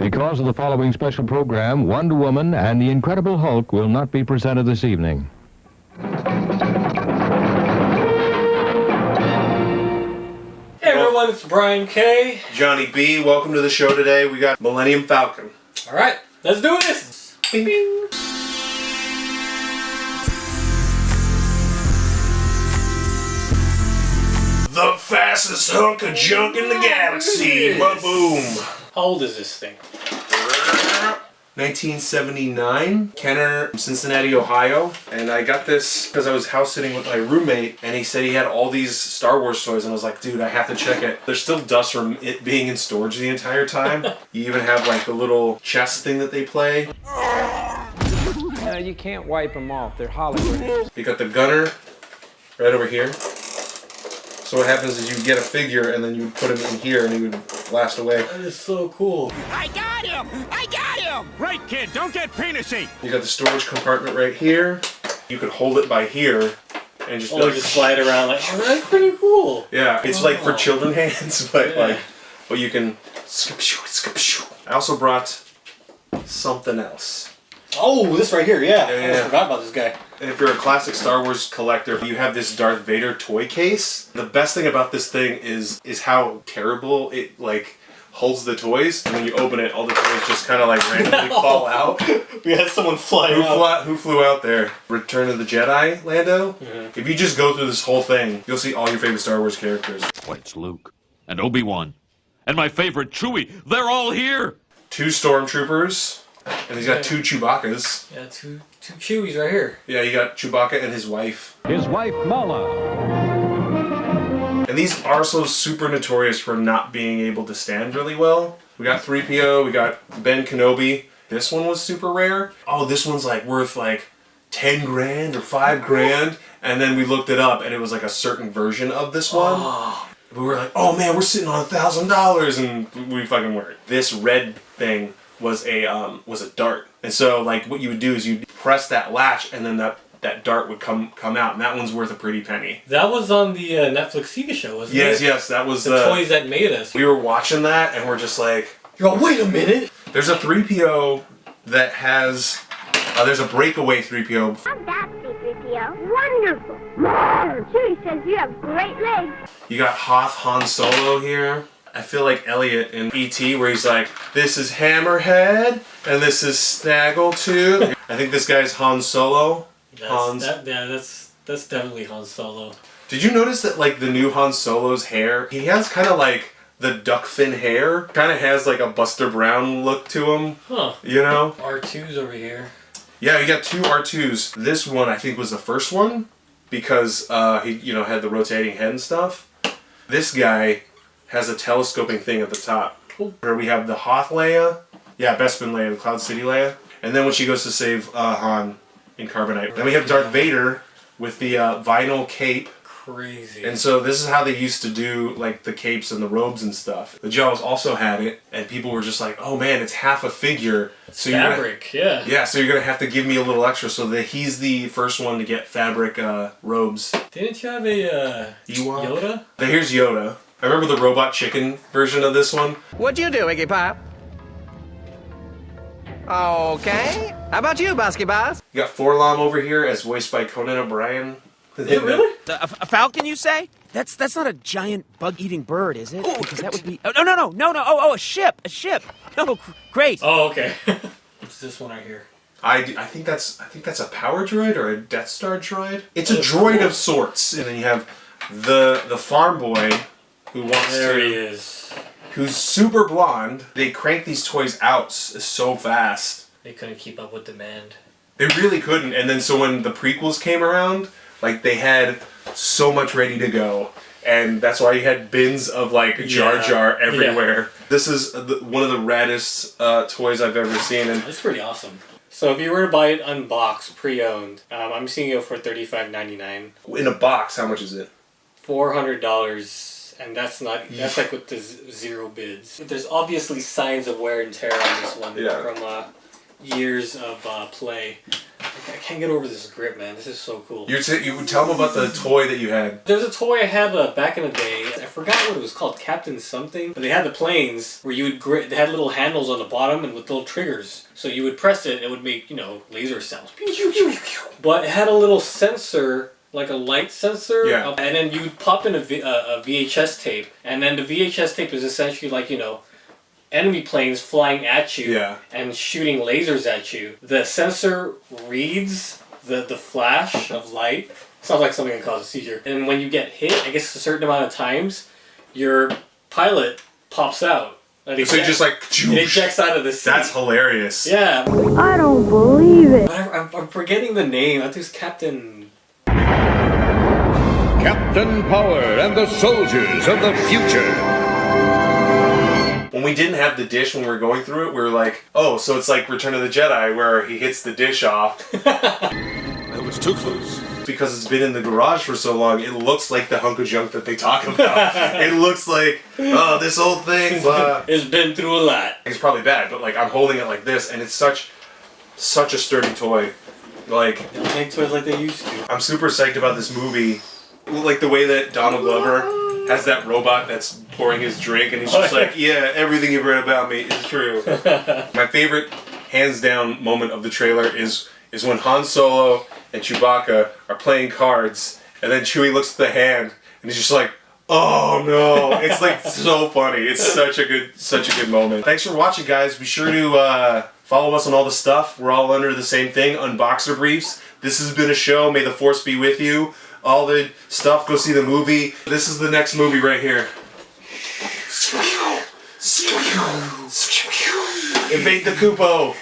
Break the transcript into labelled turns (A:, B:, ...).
A: Because of the following special program, Wonder Woman and the Incredible Hulk will not be presented this evening.
B: Hey everyone, it's Brian K.
C: Johnny B. Welcome to the show today. We got Millennium Falcon.
B: Alright, let's do this!
C: Bing, bing. The fastest hunk of junk in the galaxy. Ba-boom.
B: How old is this thing?
C: 1979, Kenner, Cincinnati, Ohio. And I got this because I was house sitting with my roommate and he said he had all these Star Wars toys and I was like, dude, I have to check it. There's still dust from it being in storage the entire time. You even have like the little chess thing that they play.
D: You can't wipe them off. They're holograms.
C: You got the gunner right over here. So what happens is you get a figure and then you put him in here and he would blast away.
B: That is so cool.
E: I got him! I got him! Right, kid, don't get penisy!
C: You got the storage compartment right here. You could hold it by here and just,
B: just slide around like, oh, that's pretty cool.
C: Yeah, it's like for children hands, but but you can skip shoo, skip shoo. I also brought something else.
B: Oh, this right here, yeah.
C: Yeah.
B: I forgot about this guy.
C: And if you're a classic Star Wars collector, you have this Darth Vader toy case. The best thing about this thing is how terrible it like holds the toys, and when you open it, all the toys just kind of like randomly fall out.
B: We had someone flying out.
C: Who flew out there? Return of the Jedi, Lando?
B: Mm-hmm.
C: If you just go through this whole thing, you'll see all your favorite Star Wars characters.
F: Why, it's Luke and Obi-Wan and my favorite Chewie. They're all here.
C: 2 stormtroopers. And he's got 2 Chewbacca's.
B: Yeah, two Chewies right here.
C: Yeah, you got Chewbacca and his wife.
A: His wife, Mala.
C: And these are so super notorious for not being able to stand really well. We got 3PO, we got Ben Kenobi. This one was super rare. Oh, this one's like worth like 10 grand or 5 grand. And then we looked it up and it was like a certain version of this one. Oh. We were like, oh man, we're sitting on $1,000 and we fucking weren't. This red thing was a dart, and so like what you would do is you'd press that latch, and then that dart would come out, and that one's worth a pretty penny.
B: That was on the Netflix TV show, wasn't it?
C: Yes, that was
B: the toys that made us.
C: We were watching that, and we're just like,
B: yo, wait a minute.
C: There's a 3PO that has, there's a breakaway 3PO.
G: I'm that C-3PO. Wonderful. Chewie says you have great legs.
C: You got Hoth Han Solo here. I feel like Elliot in E.T. where he's like, this is Hammerhead, and this is Snaggletooth. I think this guy's Han Solo.
B: That's definitely Han Solo.
C: Did you notice that like the new Han Solo's hair, he has kind of like the duck fin hair. Kind of has like a Buster Brown look to him. Huh. You know?
B: R2's over here.
C: Yeah, you got 2 R2s. This one I think was the first one because he had the rotating head and stuff. This guy has a telescoping thing at the top. Cool. Where we have the Hoth Leia. Yeah, Bespin Leia, the Cloud City Leia. And then when she goes to save Han in Carbonite. Then we have Darth Vader with the vinyl cape.
B: Crazy.
C: And so this is how they used to do like the capes and the robes and stuff. The Jaws also had it, and people were just like, oh man, it's half a figure.
B: So fabric, yeah.
C: Yeah, so you're going to have to give me a little extra so that he's the first one to get fabric robes.
B: Didn't you have a
C: Ewok?
B: Yoda?
C: Here's Yoda. I remember the Robot Chicken version of this one.
E: What'd you do, Iggy Pop? Okay. How about you, Bosky Boss?
C: You got Forlom over here as voiced by Conan O'Brien.
B: Really?
E: A falcon, you say? That's not a giant bug-eating bird, is it? Because that would be... Oh, no. Oh, a ship. No, great.
B: Oh, okay. What's this one right here?
C: I think that's a power droid or a Death Star droid. It's a droid of sorts. And then you have the farm boy who wants
B: There he is.
C: Who's super blonde. They crank these toys out so fast.
B: They couldn't keep up with demand.
C: They really couldn't. And then so when the prequels came around, like they had so much ready to go. And that's why you had bins of like Jar Jar everywhere. Yeah. This is one of the raddest toys I've ever seen. And
B: it's pretty awesome. So if you were to buy it unboxed, pre-owned, I'm seeing it for $35.99.
C: In a box, how much is it?
B: $400. And that's like with the 0 bids. There's obviously signs of wear and tear on this one from years of play. I can't get over this grip, man. This is so cool.
C: You would tell them about the toy that you had.
B: There's a toy I had back in the day. I forgot what it was called, Captain something. But they had the planes where you would grip. They had little handles on the bottom and with little triggers. So you would press it, and it would make, you know, laser sounds. But it had a little sensor, like a light sensor.
C: Yeah.
B: And then you would pop in a VHS tape, and then the VHS tape is essentially like, you know, enemy planes flying at you and shooting lasers at you. The sensor reads the flash of light. Sounds like something that causes a seizure. And when you get hit, I guess a certain amount of times, your pilot pops out.
C: So you just like...
B: It ejects out of the seat.
C: That's hilarious.
B: Yeah.
G: I don't believe it.
B: But I'm forgetting the name. I think it's Captain...
H: Captain Power and the soldiers of the future.
C: When we didn't have the dish when we were going through it, we were like, oh, so it's like Return of the Jedi where he hits the dish off.
H: That was too close.
C: Because it's been in the garage for so long, it looks like the hunk of junk that they talk about. It looks like, oh, this old thing, blah.
B: It's been through a lot.
C: It's probably bad, but like I'm holding it like this, and it's such a sturdy toy. Like,
B: They don't make toys like they used to.
C: I'm super psyched about this movie. Like the way that Donald Glover has that robot that's pouring his drink, and he's just like, yeah, everything you've read about me is true. My favorite, hands down, moment of the trailer is when Han Solo and Chewbacca are playing cards, and then Chewie looks at the hand, and he's just like, oh no. It's like so funny. It's such a good moment. Thanks for watching, guys. Be sure to follow us on all the stuff. We're all under the same thing, Unboxer Briefs. This has been a show. May the Force be with you. All the stuff, go see the movie. This is the next movie right here. Invade the Kupo.